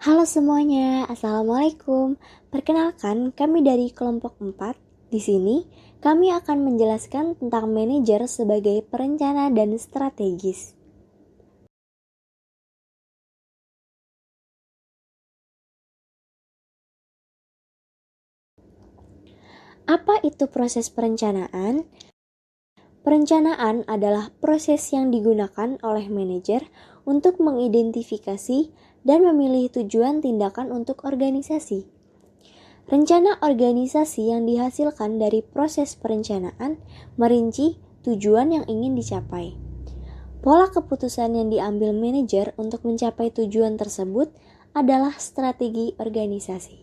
Halo semuanya, Assalamualaikum. Perkenalkan, kami dari kelompok 4. Di sini, kami akan menjelaskan tentang manajer sebagai perencana dan strategis. Apa itu proses perencanaan? Perencanaan adalah proses yang digunakan oleh manajer untuk mengidentifikasi dan memilih tujuan tindakan untuk organisasi. Rencana organisasi yang dihasilkan dari proses perencanaan merinci tujuan yang ingin dicapai. Pola keputusan yang diambil manajer untuk mencapai tujuan tersebut adalah strategi organisasi.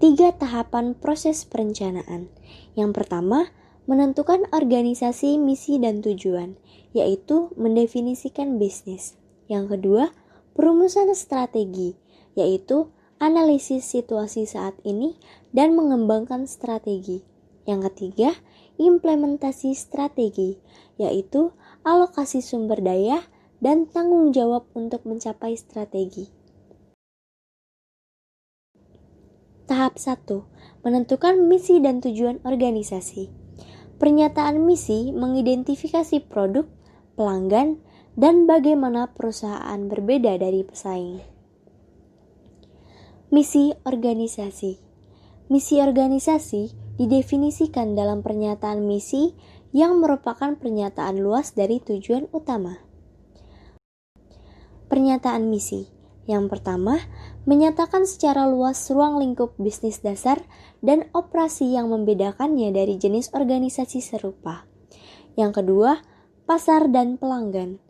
3 tahapan proses perencanaan. Yang pertama, menentukan organisasi, misi, dan tujuan, yaitu mendefinisikan bisnis. Yang kedua, perumusan strategi, yaitu analisis situasi saat ini dan mengembangkan strategi. Yang ketiga, implementasi strategi, yaitu alokasi sumber daya dan tanggung jawab untuk mencapai strategi. Tahap 1. Menentukan misi dan tujuan organisasi. Pernyataan misi mengidentifikasi produk, pelanggan, dan bagaimana perusahaan berbeda dari pesaing. Misi organisasi. Misi organisasi didefinisikan dalam pernyataan misi yang merupakan pernyataan luas dari tujuan utama. Pernyataan misi. Yang pertama, menyatakan secara luas ruang lingkup bisnis dasar dan operasi yang membedakannya dari jenis organisasi serupa. Yang kedua, pasar dan pelanggan.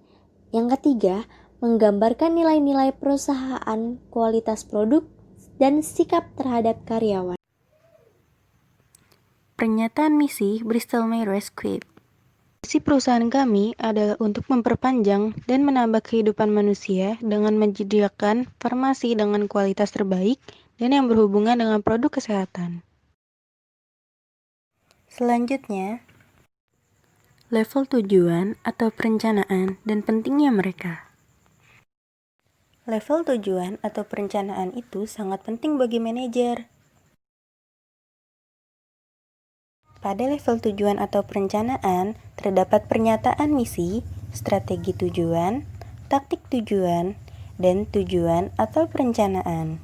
Yang ketiga, menggambarkan nilai-nilai perusahaan, kualitas produk, dan sikap terhadap karyawan. Pernyataan misi Bristol Myers Squibb. Misi perusahaan kami adalah untuk memperpanjang dan menambah kehidupan manusia dengan menyediakan farmasi dengan kualitas terbaik dan yang berhubungan dengan produk kesehatan. Selanjutnya, level tujuan atau perencanaan dan pentingnya mereka. Level tujuan atau perencanaan itu sangat penting bagi manajer. Pada level tujuan atau perencanaan, terdapat pernyataan misi, strategi tujuan, taktik tujuan, dan tujuan atau perencanaan.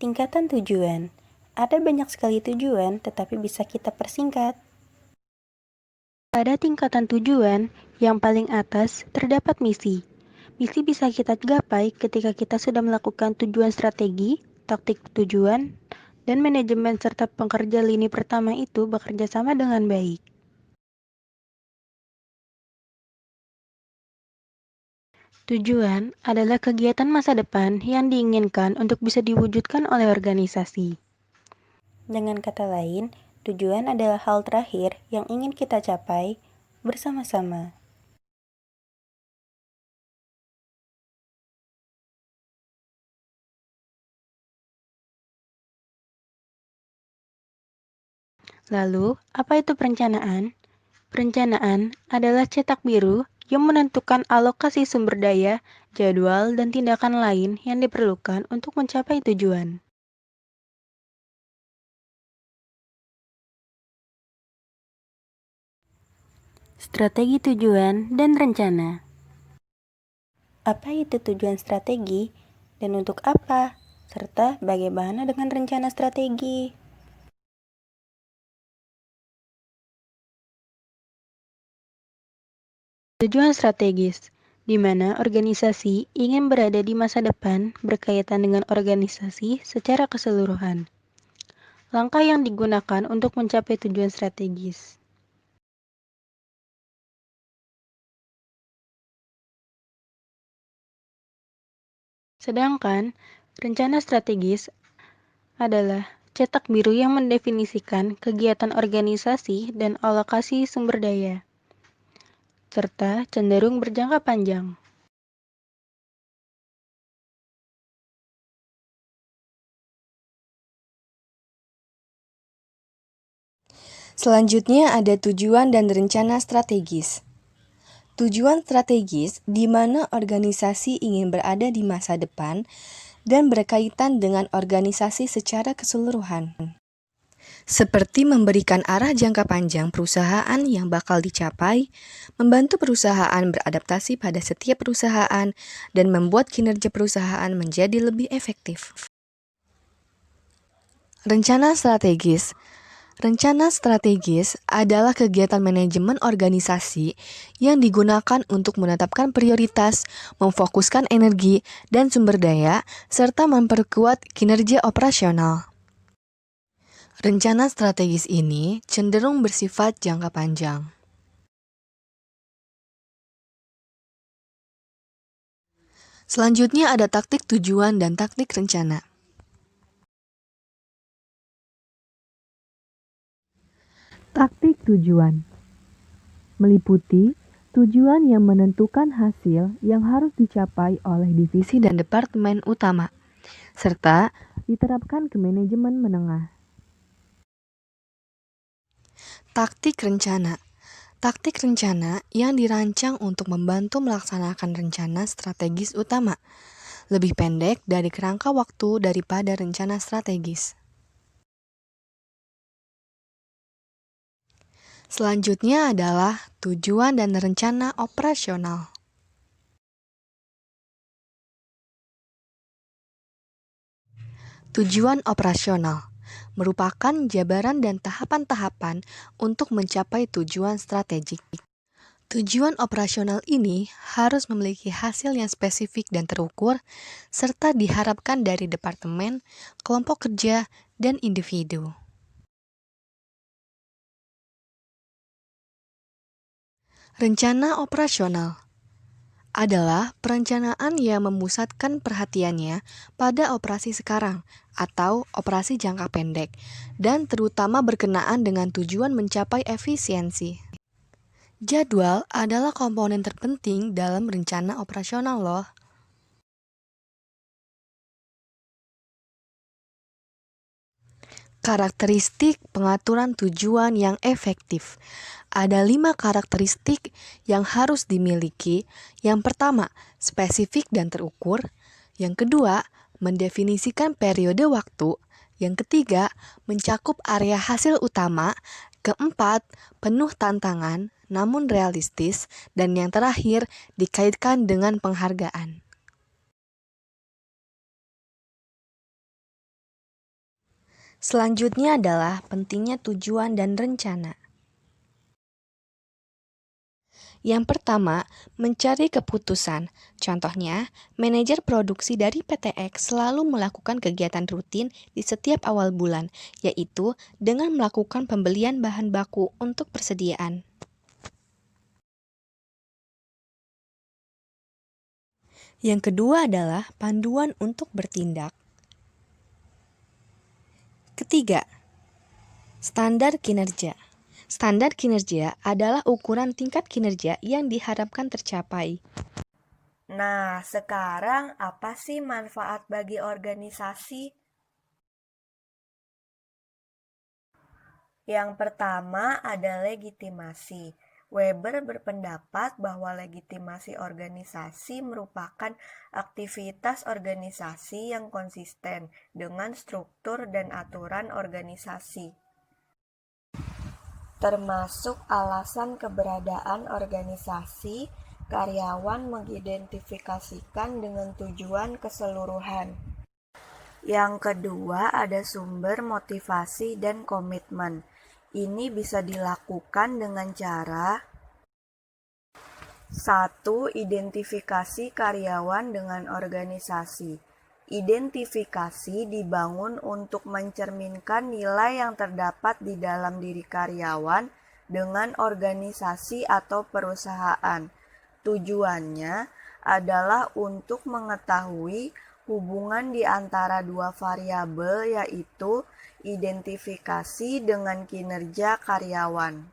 Tingkatan tujuan. Ada banyak sekali tujuan, tetapi bisa kita persingkat. Pada tingkatan tujuan, yang paling atas terdapat misi. Misi bisa kita gapai ketika kita sudah melakukan tujuan strategi, taktik tujuan, dan manajemen serta pekerja lini pertama itu bekerja sama dengan baik. Tujuan adalah kegiatan masa depan yang diinginkan untuk bisa diwujudkan oleh organisasi. Dengan kata lain, tujuan adalah hal terakhir yang ingin kita capai bersama-sama. Lalu, apa itu perencanaan? Perencanaan adalah cetak biru yang menentukan alokasi sumber daya, jadwal, dan tindakan lain yang diperlukan untuk mencapai tujuan. Strategi tujuan dan rencana. Apa itu tujuan strategi dan untuk apa? Serta bagaimana dengan rencana strategi? Tujuan strategis, di mana organisasi ingin berada di masa depan berkaitan dengan organisasi secara keseluruhan. Langkah yang digunakan untuk mencapai tujuan strategis. Sedangkan, rencana strategis adalah cetak biru yang mendefinisikan kegiatan organisasi dan alokasi sumber daya, serta cenderung berjangka panjang. Selanjutnya ada tujuan dan rencana strategis. Tujuan strategis di mana organisasi ingin berada di masa depan dan berkaitan dengan organisasi secara keseluruhan. Seperti memberikan arah jangka panjang perusahaan yang bakal dicapai, membantu perusahaan beradaptasi pada setiap perusahaan, dan membuat kinerja perusahaan menjadi lebih efektif. Rencana strategis. Rencana strategis adalah kegiatan manajemen organisasi yang digunakan untuk menetapkan prioritas, memfokuskan energi dan sumber daya, serta memperkuat kinerja operasional. Rencana strategis ini cenderung bersifat jangka panjang. Selanjutnya ada taktik tujuan dan taktik rencana. Taktik tujuan meliputi tujuan yang menentukan hasil yang harus dicapai oleh divisi dan Departemen utama, serta diterapkan ke manajemen menengah. taktik rencana. Taktik rencana yang dirancang untuk membantu melaksanakan rencana strategis utama, lebih pendek dari kerangka waktu daripada rencana strategis. Selanjutnya adalah tujuan dan rencana operasional. Tujuan operasional merupakan jabaran dan tahapan-tahapan untuk mencapai tujuan strategik. Tujuan operasional ini harus memiliki hasil yang spesifik dan terukur, serta diharapkan dari departemen, kelompok kerja, dan individu. Rencana operasional adalah perencanaan yang memusatkan perhatiannya pada operasi sekarang atau operasi jangka pendek, dan terutama berkenaan dengan tujuan mencapai efisiensi. Jadwal adalah komponen terpenting dalam rencana operasional loh. Karakteristik pengaturan tujuan yang efektif. Ada 5 karakteristik yang harus dimiliki. Yang pertama, spesifik dan terukur. Yang kedua, mendefinisikan periode waktu. Yang ketiga, mencakup area hasil utama. Keempat, penuh tantangan, namun realistis. Dan yang terakhir, dikaitkan dengan penghargaan. Selanjutnya adalah pentingnya tujuan dan rencana. Yang pertama, mencari keputusan. Contohnya, manajer produksi dari PTX selalu melakukan kegiatan rutin di setiap awal bulan, yaitu dengan melakukan pembelian bahan baku untuk persediaan. Yang kedua adalah panduan untuk bertindak. Ketiga, standar kinerja. Standar kinerja adalah ukuran tingkat kinerja yang diharapkan tercapai. Nah, sekarang apa sih manfaat bagi organisasi? Yang pertama ada legitimasi. Weber berpendapat bahwa legitimasi organisasi merupakan aktivitas organisasi yang konsisten dengan struktur dan aturan organisasi, termasuk alasan keberadaan organisasi. Karyawan mengidentifikasikan dengan tujuan keseluruhan. Yang kedua ada sumber motivasi dan komitmen. Ini bisa dilakukan dengan cara 1. Identifikasi karyawan dengan organisasi. Identifikasi dibangun untuk mencerminkan nilai yang terdapat di dalam diri karyawan dengan organisasi atau perusahaan. Tujuannya adalah untuk mengetahui hubungan di antara dua variabel, yaitu identifikasi dengan kinerja karyawan.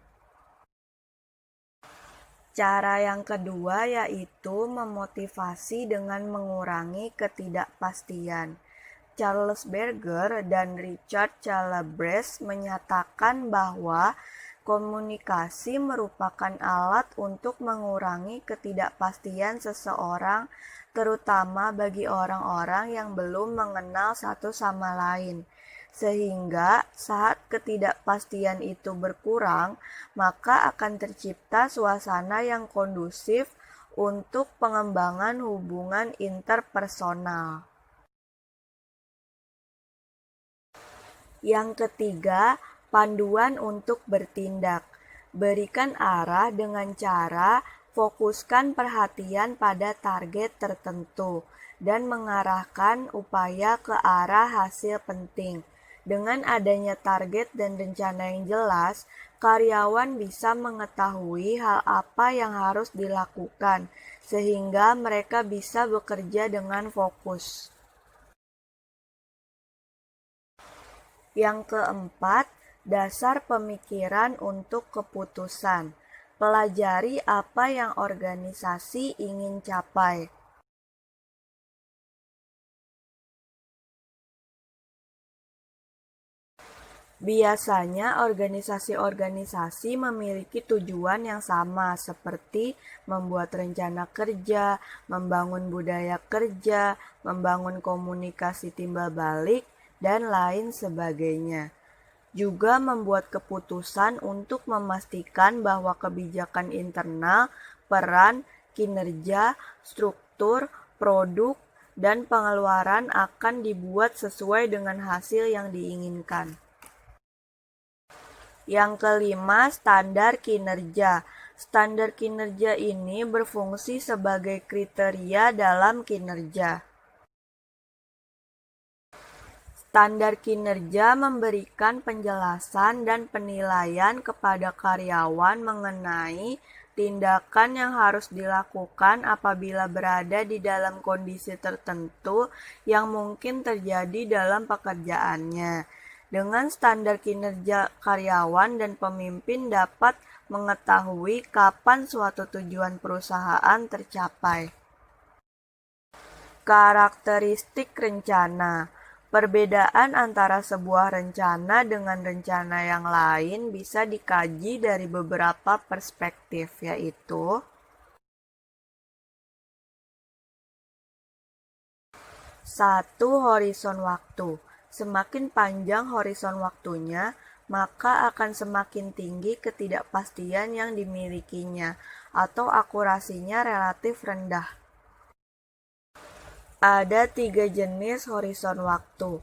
Cara yang kedua yaitu memotivasi dengan mengurangi ketidakpastian. Charles Berger dan Richard Calabrese menyatakan bahwa komunikasi merupakan alat untuk mengurangi ketidakpastian seseorang, terutama bagi orang-orang yang belum mengenal satu sama lain. Sehingga saat ketidakpastian itu berkurang, maka akan tercipta suasana yang kondusif untuk pengembangan hubungan interpersonal. Yang ketiga, panduan untuk bertindak. Berikan arah dengan cara fokuskan perhatian pada target tertentu dan mengarahkan upaya ke arah hasil penting. Dengan adanya target dan rencana yang jelas, karyawan bisa mengetahui hal apa yang harus dilakukan, sehingga mereka bisa bekerja dengan fokus. Yang keempat, dasar pemikiran untuk keputusan. Pelajari apa yang organisasi ingin capai. Biasanya organisasi-organisasi memiliki tujuan yang sama, seperti membuat rencana kerja, membangun budaya kerja, membangun komunikasi timbal balik, dan lain sebagainya. Juga membuat keputusan untuk memastikan bahwa kebijakan internal, peran, kinerja, struktur, produk, dan pengeluaran akan dibuat sesuai dengan hasil yang diinginkan. Yang kelima, standar kinerja. Standar kinerja ini berfungsi sebagai kriteria dalam kinerja. Standar kinerja memberikan penjelasan dan penilaian kepada karyawan mengenai tindakan yang harus dilakukan apabila berada di dalam kondisi tertentu yang mungkin terjadi dalam pekerjaannya. Dengan standar kinerja, karyawan dan pemimpin dapat mengetahui kapan suatu tujuan perusahaan tercapai. Karakteristik rencana. Perbedaan antara sebuah rencana dengan rencana yang lain bisa dikaji dari beberapa perspektif, yaitu: 1. Horizon waktu. Semakin panjang horizon waktunya, maka akan semakin tinggi ketidakpastian yang dimilikinya, atau akurasinya relatif rendah. Ada 3 jenis horizon waktu.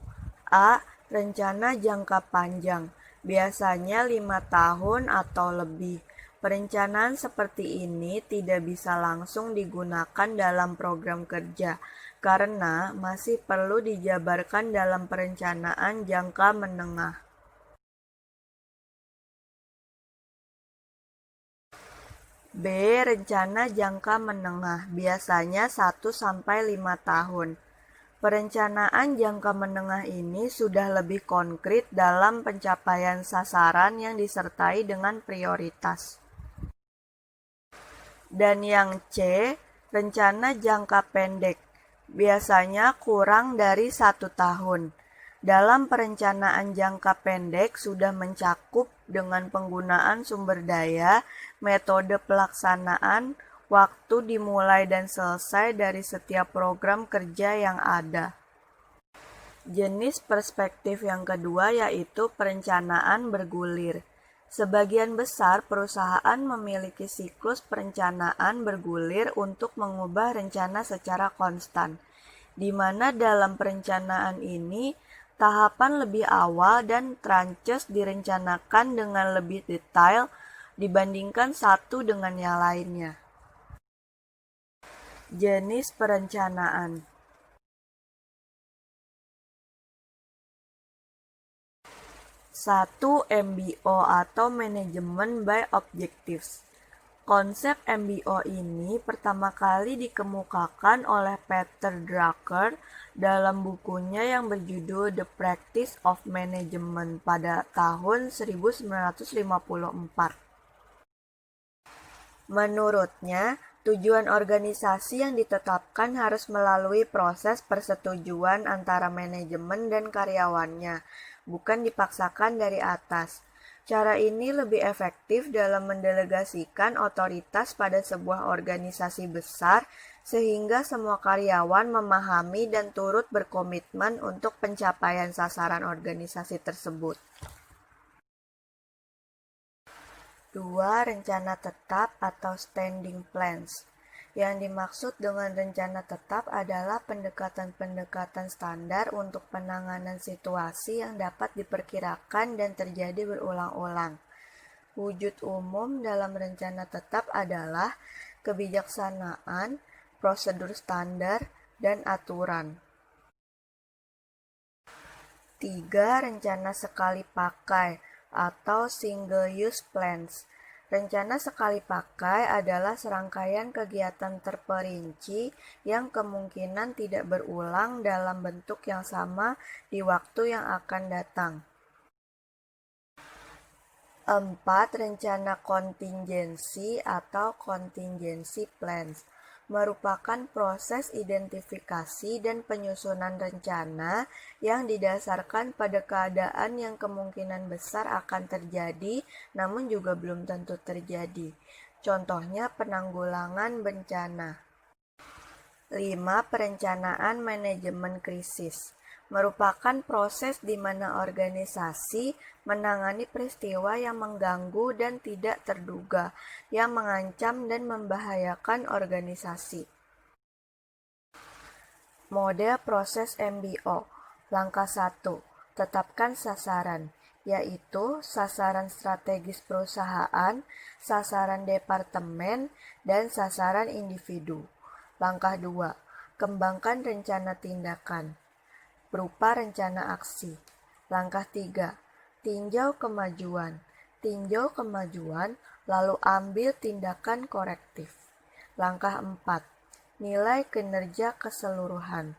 A. Rencana jangka panjang, biasanya 5 tahun atau lebih. Perencanaan seperti ini tidak bisa langsung digunakan dalam program kerja, karena masih perlu dijabarkan dalam perencanaan jangka menengah. B. Rencana jangka menengah, biasanya 1-5 tahun. Perencanaan jangka menengah ini sudah lebih konkret dalam pencapaian sasaran yang disertai dengan prioritas. Dan yang C. Rencana jangka pendek, biasanya kurang dari 1 tahun. Dalam perencanaan jangka pendek sudah mencakup dengan penggunaan sumber daya, metode pelaksanaan, waktu dimulai dan selesai dari setiap program kerja yang ada. Jenis perspektif yang kedua yaitu perencanaan bergulir. Sebagian besar perusahaan memiliki siklus perencanaan bergulir untuk mengubah rencana secara konstan, di mana dalam perencanaan ini tahapan lebih awal dan tranches direncanakan dengan lebih detail dibandingkan satu dengan yang lainnya. Jenis perencanaan. 1. MBO atau Management by Objectives. Konsep MBO ini pertama kali dikemukakan oleh Peter Drucker dalam bukunya yang berjudul The Practice of Management pada tahun 1954. Menurutnya, Tujuan organisasi yang ditetapkan harus melalui proses persetujuan antara manajemen dan karyawannya, bukan dipaksakan dari atas. Cara ini lebih efektif dalam mendelegasikan otoritas pada sebuah organisasi besar sehingga semua karyawan memahami dan turut berkomitmen untuk pencapaian sasaran organisasi tersebut. 2. Rencana tetap atau standing plans. Yang dimaksud dengan rencana tetap adalah pendekatan-pendekatan standar untuk penanganan situasi yang dapat diperkirakan dan terjadi berulang-ulang. Wujud umum dalam rencana tetap adalah kebijaksanaan, prosedur standar, dan aturan. 3. Rencana sekali pakai atau single-use plans. Rencana sekali pakai adalah serangkaian kegiatan terperinci yang kemungkinan tidak berulang dalam bentuk yang sama di waktu yang akan datang. 4. Rencana kontingensi atau contingency plans merupakan proses identifikasi dan penyusunan rencana yang didasarkan pada keadaan yang kemungkinan besar akan terjadi namun juga belum tentu terjadi. Contohnya penanggulangan bencana. 5. Perencanaan manajemen krisis merupakan proses di mana organisasi menangani peristiwa yang mengganggu dan tidak terduga, yang mengancam dan membahayakan organisasi. Model proses MBO. Langkah 1. Tetapkan sasaran, yaitu sasaran strategis perusahaan, sasaran departemen, dan sasaran individu. Langkah 2. Kembangkan rencana tindakan berupa rencana aksi. Langkah 3. Tinjau kemajuan. Tinjau kemajuan, lalu ambil tindakan korektif. Langkah 4. Nilai kinerja keseluruhan.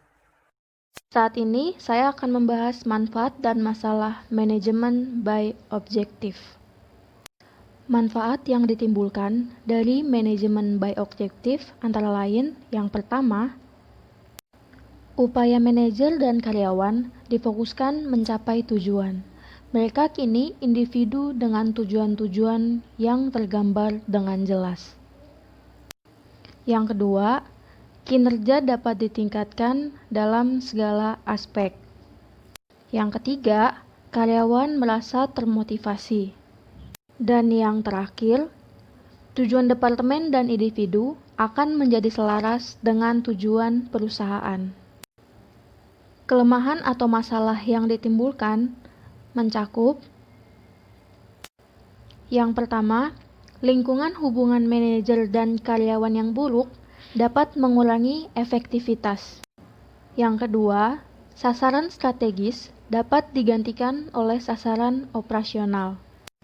Saat ini, saya akan membahas manfaat dan masalah manajemen by objective. Manfaat yang ditimbulkan dari manajemen by objective antara lain yang pertama, upaya manajer dan karyawan difokuskan mencapai tujuan. Mereka kini individu dengan tujuan-tujuan yang tergambar dengan jelas. Yang kedua, kinerja dapat ditingkatkan dalam segala aspek. Yang ketiga, karyawan merasa termotivasi. Dan yang terakhir, tujuan departemen dan individu akan menjadi selaras dengan tujuan perusahaan. Kelemahan atau masalah yang ditimbulkan mencakup yang pertama, lingkungan hubungan manajer dan karyawan yang buruk dapat mengurangi efektivitas. Yang kedua, sasaran strategis dapat digantikan oleh sasaran operasional.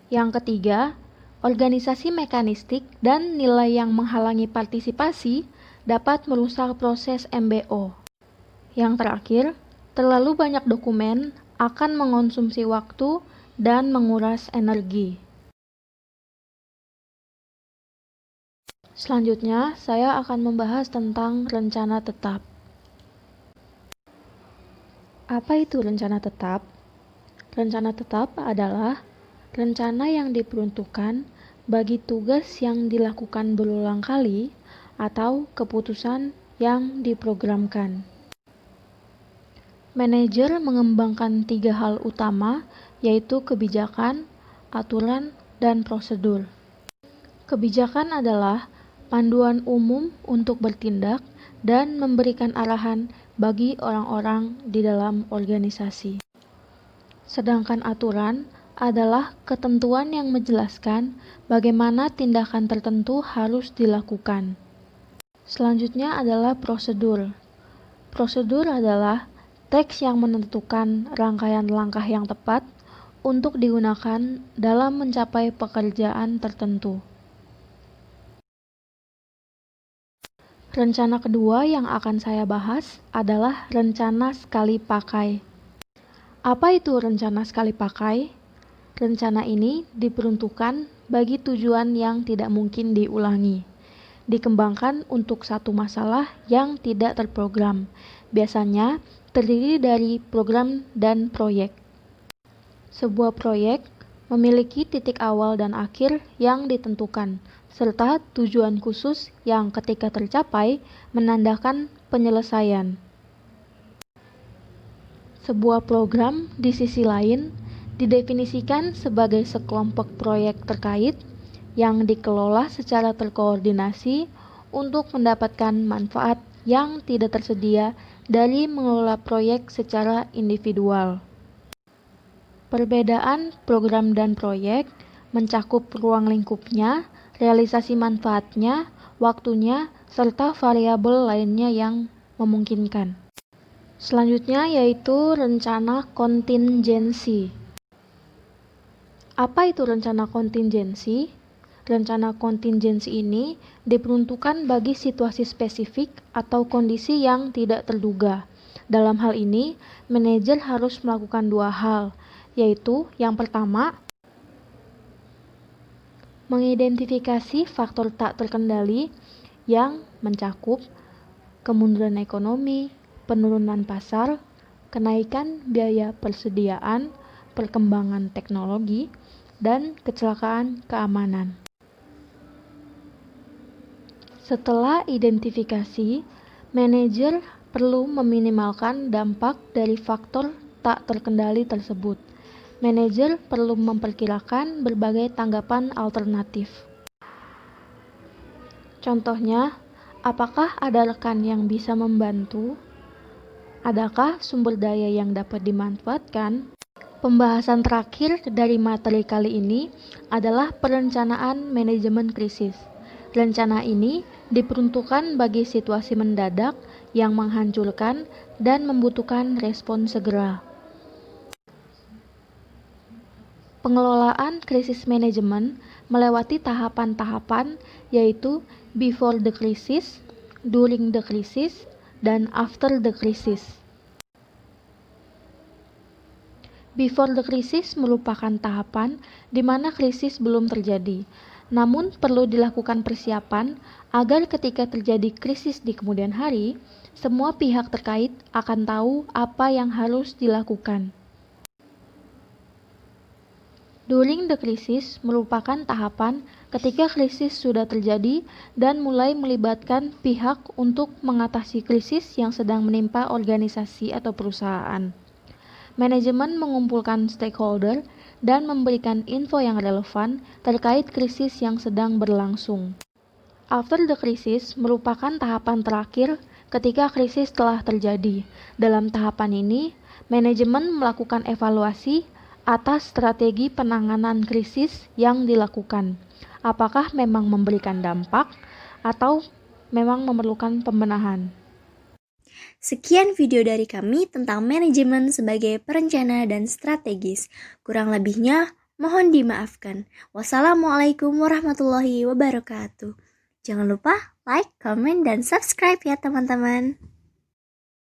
Yang ketiga, organisasi mekanistik dan nilai yang menghalangi partisipasi dapat merusak proses MBO. Yang terakhir, terlalu banyak dokumen akan mengonsumsi waktu dan menguras energi. Selanjutnya, saya akan membahas tentang rencana tetap. Apa itu rencana tetap? Rencana tetap adalah rencana yang diperuntukkan bagi tugas yang dilakukan berulang kali atau keputusan yang diprogramkan. Manajer mengembangkan 3 hal utama, yaitu kebijakan, aturan, dan prosedur. Kebijakan adalah panduan umum untuk bertindak dan memberikan arahan bagi orang-orang di dalam organisasi. Sedangkan aturan adalah ketentuan yang menjelaskan bagaimana tindakan tertentu harus dilakukan. Selanjutnya adalah prosedur. Prosedur adalah teks yang menentukan rangkaian langkah yang tepat untuk digunakan dalam mencapai pekerjaan tertentu. Rencana kedua yang akan saya bahas adalah rencana sekali pakai. Apa itu rencana sekali pakai? Rencana ini diperuntukkan bagi tujuan yang tidak mungkin diulangi. dikembangkan untuk satu masalah yang tidak terprogram. Biasanya terdiri dari program dan proyek. Sebuah proyek memiliki titik awal dan akhir yang ditentukan, serta tujuan khusus yang ketika tercapai menandakan penyelesaian. Sebuah program di sisi lain didefinisikan sebagai sekelompok proyek terkait yang dikelola secara terkoordinasi untuk mendapatkan manfaat yang tidak tersedia dari mengelola proyek secara individual. Perbedaan program dan proyek mencakup ruang lingkupnya, realisasi manfaatnya, waktunya, serta variabel lainnya yang memungkinkan. Selanjutnya yaitu rencana kontingensi. Apa itu rencana kontingensi? Rencana kontingensi ini diperuntukkan bagi situasi spesifik atau kondisi yang tidak terduga. Dalam hal ini, manajer harus melakukan dua hal, yaitu yang pertama, mengidentifikasi faktor tak terkendali yang mencakup kemunduran ekonomi, penurunan pasar, kenaikan biaya persediaan, perkembangan teknologi, dan kecelakaan keamanan. Setelah identifikasi, manajer perlu meminimalkan dampak dari faktor tak terkendali tersebut. Manajer perlu memperkirakan berbagai tanggapan alternatif. Contohnya, apakah ada rekan yang bisa membantu? Adakah sumber daya yang dapat dimanfaatkan? Pembahasan terakhir dari materi kali ini adalah perencanaan manajemen krisis. Rencana ini diperuntukkan bagi situasi mendadak yang menghancurkan dan membutuhkan respon segera. Pengelolaan krisis manajemen melewati tahapan-tahapan yaitu before the crisis, during the crisis, dan after the crisis. Before the crisis merupakan tahapan di mana krisis belum terjadi, namun perlu dilakukan persiapan agar ketika terjadi krisis di kemudian hari, semua pihak terkait akan tahu apa yang harus dilakukan. During the crisis merupakan tahapan ketika krisis sudah terjadi dan mulai melibatkan pihak untuk mengatasi krisis yang sedang menimpa organisasi atau perusahaan. Manajemen mengumpulkan stakeholder dan memberikan info yang relevan terkait krisis yang sedang berlangsung. After the crisis merupakan tahapan terakhir ketika krisis telah terjadi. Dalam tahapan ini, manajemen melakukan evaluasi atas strategi penanganan krisis yang dilakukan. Apakah memang memberikan dampak atau memang memerlukan pembenahan? Sekian video dari kami tentang manajemen sebagai perencana dan strategis. Kurang lebihnya mohon dimaafkan. Wassalamualaikum warahmatullahi wabarakatuh. Jangan lupa like, comment, dan subscribe ya teman-teman.